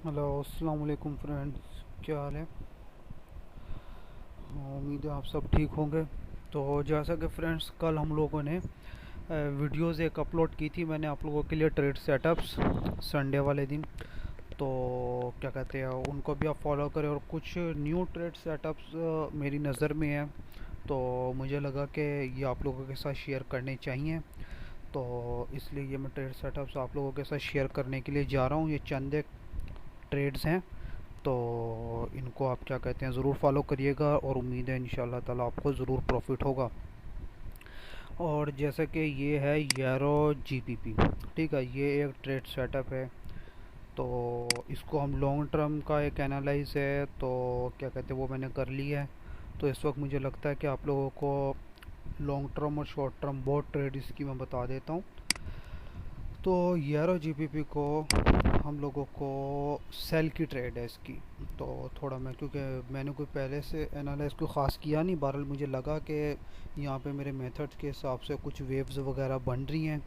Hello अस्सलाम वालेकुम friends, क्या हाल है। उम्मीद है आप सब ठीक होंगे। तो जैसा कि फ्रेंड्स कल हम लोगों ने वीडियोस एक अपलोड की थी, मैंने आप लोगों के लिए ट्रेड सेटअप्स संडे वाले दिन। तो क्या कहते हैं, उनको भी आप फॉलो करें और कुछ न्यू ट्रेड सेटअप्स मेरी नज़र में है, तो मुझे लगा कि ये आप लोगों के साथ शेयर करने चाहिए। तो इसलिए ये मैं ट्रेड सेटअप्स आप लोगों के साथ शेयर करने के लिए जा रहा हूँ। ये चंद एक ट्रेड्स हैं, तो इनको आप क्या कहते हैं ज़रूर फॉलो करिएगा और उम्मीद है इंशाल्लाह ताला आपको ज़रूर प्रॉफिट होगा। और जैसा कि ये है यारो जीपीपी, ठीक है, ये एक ट्रेड सेटअप है। तो इसको हम लॉन्ग टर्म का एक एनालाइज है, तो क्या कहते हैं वो मैंने कर लिया है। तो इस वक्त मुझे लगता है कि आप लोगों को लॉन्ग टर्म और शॉर्ट टर्म बहुत ट्रेड इसकी मैं बता देता हूँ। तो यारो जीपीपी को हम लोगों को सेल की ट्रेड है इसकी। तो थोड़ा मैं, क्योंकि मैंने कोई पहले से एनालाइज को ख़ास किया नहीं, बहरहाल मुझे लगा कि यहाँ पे मेरे मेथड के हिसाब से कुछ वेव्स वगैरह बन रही हैं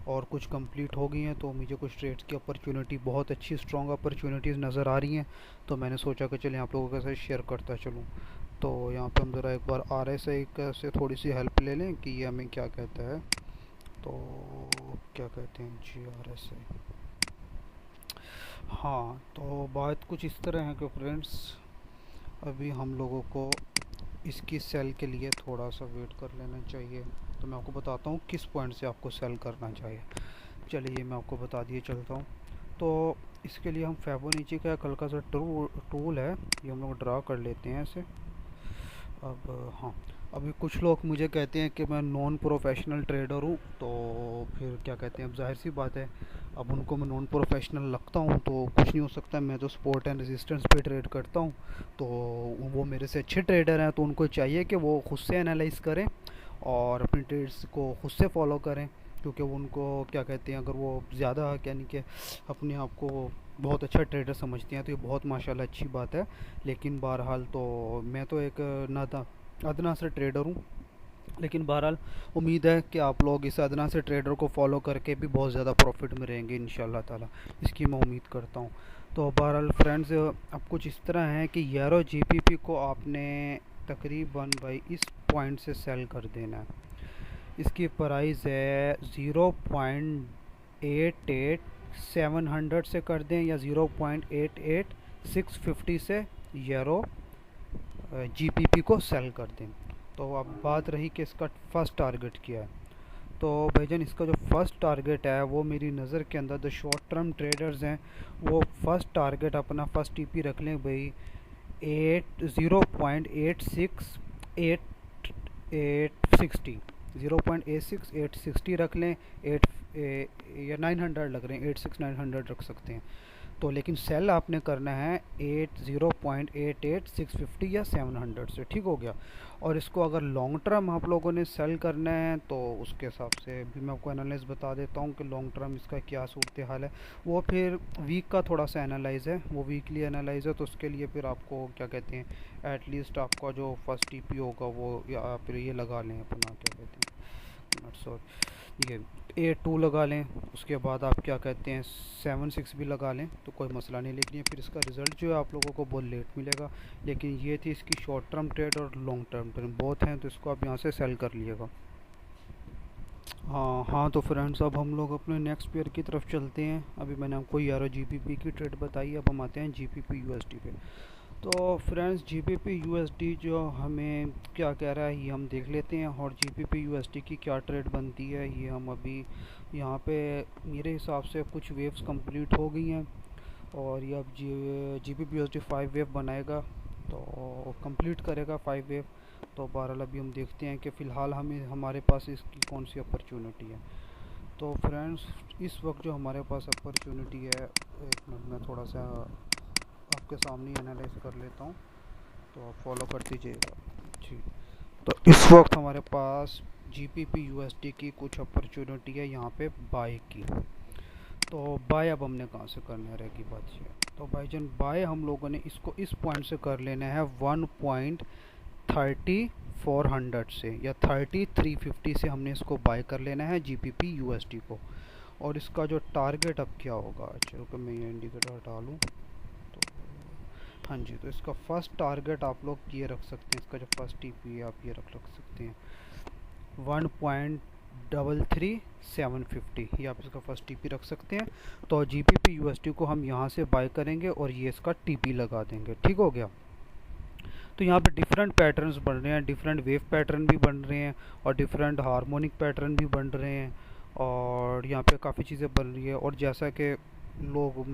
और कुछ कंप्लीट हो गई हैं, तो मुझे कुछ ट्रेड्स की अपॉर्चुनिटी, बहुत अच्छी स्ट्रॉन्ग अपॉर्चुनिटीज़ नज़र आ रही हैं। तो मैंने सोचा कि चलिए आप लोगों के साथ शेयर करता चलूँ। तो यहाँ पे हम ज़रा एक बार आर एस आई से थोड़ी सी हेल्प ले लें कि ये हमें क्या कहता है। तो क्या कहते हैं, जी आर एस आई। हाँ, तो बात कुछ इस तरह है कि फ्रेंड्स अभी हम लोगों को इसकी सेल के लिए थोड़ा सा वेट कर लेना चाहिए। तो मैं आपको बताता हूँ किस पॉइंट से आपको सेल करना चाहिए। चलिए मैं आपको बता दिए चलता हूँ। तो इसके लिए हम फिबोनाची का एक हल्का सा टूल है, ये हम लोग ड्रा कर लेते हैं ऐसे। अब हाँ, अभी कुछ लोग मुझे कहते हैं कि मैं नॉन प्रोफेशनल ट्रेडर हूँ, तो फिर क्या कहते हैं, अब जाहिर सी बात है, अब उनको मैं नॉन प्रोफेशनल लगता हूँ तो कुछ नहीं हो सकता। मैं तो सपोर्ट एंड रेजिस्टेंस पे ट्रेड करता हूँ। तो वो मेरे से अच्छे ट्रेडर हैं, तो उनको चाहिए कि वो खुद से एनालाइज करें और अपनी ट्रेड्स को खुद से फॉलो करें। क्योंकि उनको क्या कहते हैं, अगर वो ज़्यादा यानी कि अपने आप को बहुत अच्छा ट्रेडर समझते हैं तो ये बहुत माशाल्लाह अच्छी बात है। लेकिन बहरहाल तो मैं तो एक नादा अदना से ट्रेडर हूँ। लेकिन बहरहाल उम्मीद है कि आप लोग इस अदना से ट्रेडर को फॉलो करके भी बहुत ज़्यादा प्रॉफिट में रहेंगे इंशाल्लाह ताला, इसकी मैं उम्मीद करता हूँ। तो बहरहाल फ्रेंड्स अब कुछ इस तरह है कि यारो जीपीपी को आपने तकरीबन भाई इस पॉइंट से सेल कर देना है। इसकी प्राइस है 0.88 से कर दें या 0.88650 से यूरो जीपीपी को सेल कर दें। तो अब बात रही कि इसका फर्स्ट टारगेट क्या है। तो भाईजान इसका जो फर्स्ट टारगेट है वो मेरी नज़र के अंदर जो शॉर्ट टर्म ट्रेडर्स हैं वो फर्स्ट टारगेट अपना फर्स्ट टीपी रख लें भाई 0.86860, 0.86860 रख लें। या 900 लग रहे हैं, 86900 रख सकते हैं। तो लेकिन सेल आपने करना है 0.88650 या 700 से, ठीक हो गया। और इसको अगर लॉन्ग टर्म आप लोगों ने सेल करना है तो उसके हिसाब से भी मैं आपको एनालाइज बता देता हूँ कि लॉन्ग टर्म इसका क्या सूरत हाल है। वो फिर वीक का थोड़ा सा एनालाइज है, वो वीकली एनालाइज है, तो उसके लिए फिर आपको क्या कहते हैं, एटलीस्ट आपका जो फर्स्ट टीपी होगा वो, या फिर ये लगा लें अपना क्या कहते हैं, सॉरी, ये A2 लगा लें। उसके बाद आप क्या कहते हैं 7-6 भी लगा लें तो कोई मसला नहीं। लेकिन ये फिर इसका रिज़ल्ट जो है आप लोगों को बहुत लेट मिलेगा। लेकिन ये थी इसकी शॉर्ट टर्म ट्रेड और लॉन्ग टर्म ट्रेड बहुत हैं, तो इसको आप यहाँ से सेल कर लीजिएगा। हाँ हाँ, तो फ्रेंड्स अब हम लोग अपने नेक्स्ट पेयर की तरफ चलते हैं। अभी मैंने आपको यारो जीपीपी की ट्रेड बताई, अब हम आते हैं जीपीपी यूएसडी पे। तो फ्रेंड्स जीबीपी यूएसडी जो हमें क्या कह रहा है ये हम देख लेते हैं, और जीबीपी यूएसडी की क्या ट्रेड बनती है ये हम अभी यहाँ पे, मेरे हिसाब से कुछ वेव्स कंप्लीट हो गई हैं और ये अब जीबीपी यूएसडी 5 वेव बनाएगा, तो कंप्लीट करेगा 5 वेव। तो बहरहाल अभी हम देखते हैं कि फ़िलहाल हमें हमारे पास इसकी कौन सी अपॉर्चुनिटी है। तो फ्रेंड्स इस वक्त जो हमारे पास अपॉर्चुनिटी है, एक मिनट में थोड़ा सा आपके सामने एनालाइज कर लेता हूँ, तो आप फॉलो कर दीजिएगा जी। तो इस वक्त हमारे पास जीपीपी यूएसडी की कुछ अपॉर्चुनिटी है यहाँ पे बाय की। तो बाय अब हमने कहाँ से करना रहेगी बात ये। तो भाईजान बाय हम लोगों ने इसको इस पॉइंट से कर लेना है 1.3400 से, या 3350 से हमने इसको बाय कर लेना है जीपीपी यूएसडी को। और इसका जो टारगेट अब क्या होगा, चलो कि मैं ये इंडिकेटर हटा लूँ। हाँ जी, तो इसका फर्स्ट टारगेट आप लोग ये रख सकते हैं, इसका जो फर्स्ट टीपी है आप ये रख सकते हैं 1.33750, ये आप इसका फर्स्ट टीपी रख सकते हैं। तो जीपीपी यूएसडी को हम यहाँ से बाय करेंगे और ये इसका टीपी लगा देंगे। ठीक हो गया। तो यहाँ पे डिफरेंट पैटर्न्स बन रहे हैं, डिफरेंट वेव पैटर्न भी बन रहे हैं और डिफरेंट हार्मोनिक पैटर्न भी बन रहे हैं और यहाँ पे काफ़ी चीज़ें बन रही है। और जैसा कि लोग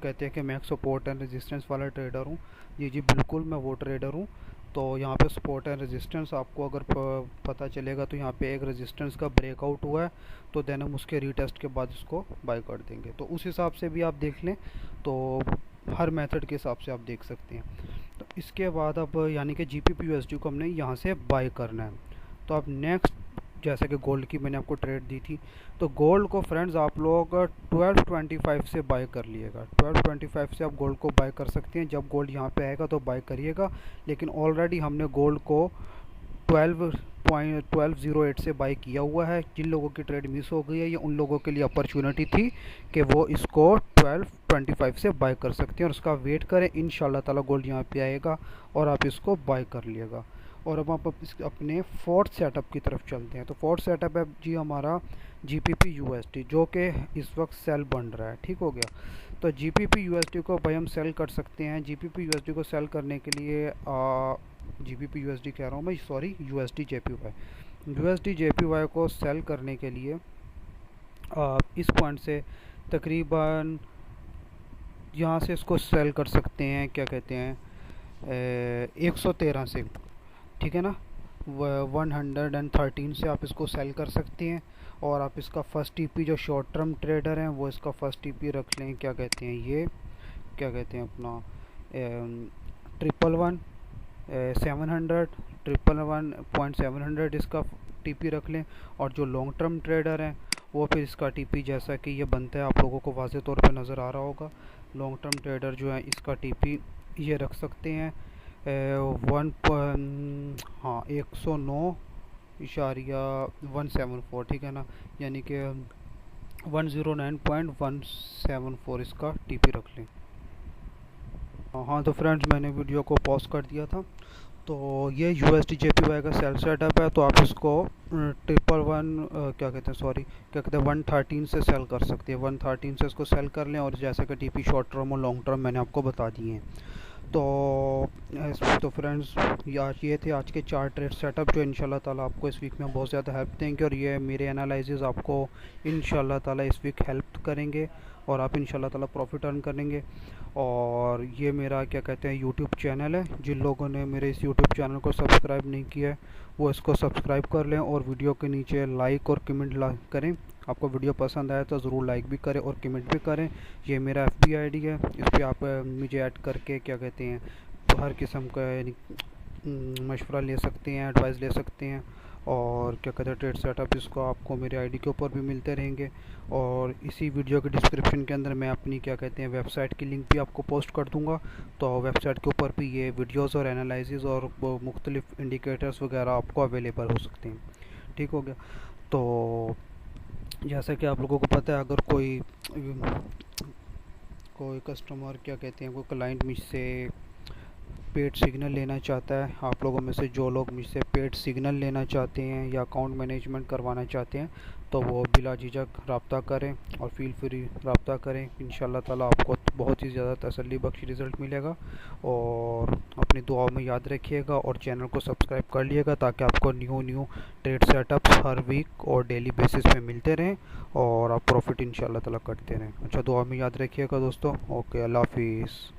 कहते हैं कि मैं एक सपोर्ट एंड रेजिस्टेंस वाला ट्रेडर हूँ, जी बिल्कुल मैं वो ट्रेडर हूँ। तो यहाँ पे सपोर्ट एंड रेजिस्टेंस आपको अगर पता चलेगा तो यहाँ पे एक रेजिस्टेंस का ब्रेकआउट हुआ है, तो देन हम उसके रीटेस्ट के बाद इसको बाय कर देंगे। तो उस हिसाब से भी आप देख लें, तो हर मेथड के हिसाब से आप देख सकते हैं। तो इसके बाद अब यानी कि जीपीपी यूएसडी को हमने यहाँ से बाय करना है। तो अब नेक्स्ट, जैसे कि गोल्ड की मैंने आपको ट्रेड दी थी, तो गोल्ड को फ्रेंड्स आप लोग 1225 से बाय कर लिएगा। 1225 से आप गोल्ड को बाय कर सकते हैं। जब गोल्ड यहाँ पे आएगा तो बाय करिएगा, लेकिन ऑलरेडी हमने गोल्ड को 1208 से बाय किया हुआ है। जिन लोगों की ट्रेड मिस हो गई है, ये उन लोगों के लिए अपॉर्चुनिटी थी कि वो इसको 1225 से बाय कर सकते हैं और उसका वेट करें। इंशाल्लाह ताला गोल्ड यहाँ पे आएगा और आप इसको बाय कर लिएगा। और अब आप अपने फोर्थ सेटअप की तरफ चलते हैं। तो फोर्थ सेटअप है जी हमारा जीपीपी यूएसडी, जो कि इस वक्त सेल बन रहा है। ठीक हो गया। तो जीपीपी यूएसडी को भाई हम सेल कर सकते हैं। जीपीपी यूएसडी को सेल करने के लिए जीबीपी यूएसडी कह रहा हूँ मैं, सॉरी, यूएसडी जेपीवाई को सेल करने के लिए इस पॉइंट से तकरीबन यहाँ से इसको सेल कर सकते हैं, क्या कहते हैं, 113 से, ठीक है ना, 113 से आप इसको सेल कर सकते हैं। और आप इसका फर्स्ट टीपी, जो शॉर्ट टर्म ट्रेडर हैं वो इसका फर्स्ट टीपी रख लें, क्या कहते हैं, ये क्या कहते हैं अपना 111.700 इसका टीपी रख लें। और जो लॉन्ग टर्म ट्रेडर हैं वो फिर इसका टीपी, जैसा कि ये बनता है आप लोगों को वाज़े तौर पे नज़र आ रहा होगा, लॉन्ग टर्म ट्रेडर जो है इसका टीपी ये रख सकते हैं 109.174, ठीक है ना, यानी कि 109.174 इसका टीपी रख लें। हाँ तो फ्रेंड्स, मैंने वीडियो को पॉज कर दिया था। तो ये यूएसडी जेपीवाई का सेल सेटअप है। तो आप इसको 113 से सेल कर सकते हैं। 113 से इसको सेल कर लें और जैसे कि टीपी शॉर्ट टर्म और लॉन्ग टर्म मैंने आपको बता दिए हैं। तो फ्रेंड्स, ये थे आज के 4 ट्रेड सेटअप जो इंशाल्लाह ताला आपको इस वीक में बहुत ज़्यादा हेल्प देंगे और ये मेरे एनालिसिस आपको इंशाल्लाह ताला इस वीक हेल्प करेंगे और आप इंशाल्लाह ताला प्रॉफिट अर्न करेंगे। और ये मेरा, क्या कहते हैं, यूट्यूब चैनल है। जिन लोगों ने मेरे इस यूट्यूब चैनल को सब्सक्राइब नहीं किया है वो इसको सब्सक्राइब कर लें और वीडियो के नीचे लाइक और कमेंट करें। आपको वीडियो पसंद आए तो ज़रूर लाइक भी करें और कमेंट भी करें। ये मेरा FB ID है, इस पर आप मुझे ऐड करके, क्या कहते हैं, हर किस्म का मशवरा ले सकते हैं, एडवाइस ले सकते हैं। और क्या कहते हैं, ट्रेड सेटअप इसको आपको मेरे ID के ऊपर भी मिलते रहेंगे। और इसी वीडियो के डिस्क्रिप्शन के अंदर मैं अपनी, क्या कहते हैं, वेबसाइट की लिंक भी आपको पोस्ट कर दूंगा। तो वेबसाइट के ऊपर भी ये वीडियोस और एनालिसिस और मुख्तलिफ इंडिकेटर्स वगैरह आपको अवेलेबल हो सकते हैं। ठीक हो गया। तो जैसा कि आप लोगों को पता है, अगर कोई कस्टमर, क्या कहते हैं, कोई क्लाइंट मुझसे पेड सिग्नल लेना चाहता है, आप लोगों में से जो लोग मुझसे पेड सिग्नल लेना चाहते हैं या अकाउंट मैनेजमेंट करवाना चाहते हैं, तो वो बिला झिझक रब्ता करें और फील फ्री रब्ता करें। इंशाल्लाह ताला आपको बहुत ही ज़्यादा तसल्ली बख्श रिज़ल्ट मिलेगा। और अपनी दुआओं में याद रखिएगा और चैनल को सब्सक्राइब कर लिएगा ताकि आपको न्यू ट्रेड सेटअप्स हर वीक और डेली बेसिस पे मिलते रहें और आप प्रॉफिट इंशाल्लाह ताला करते रहें। अच्छा, दुआ में याद रखिएगा दोस्तों। ओके, अल्लाह हाफिज़।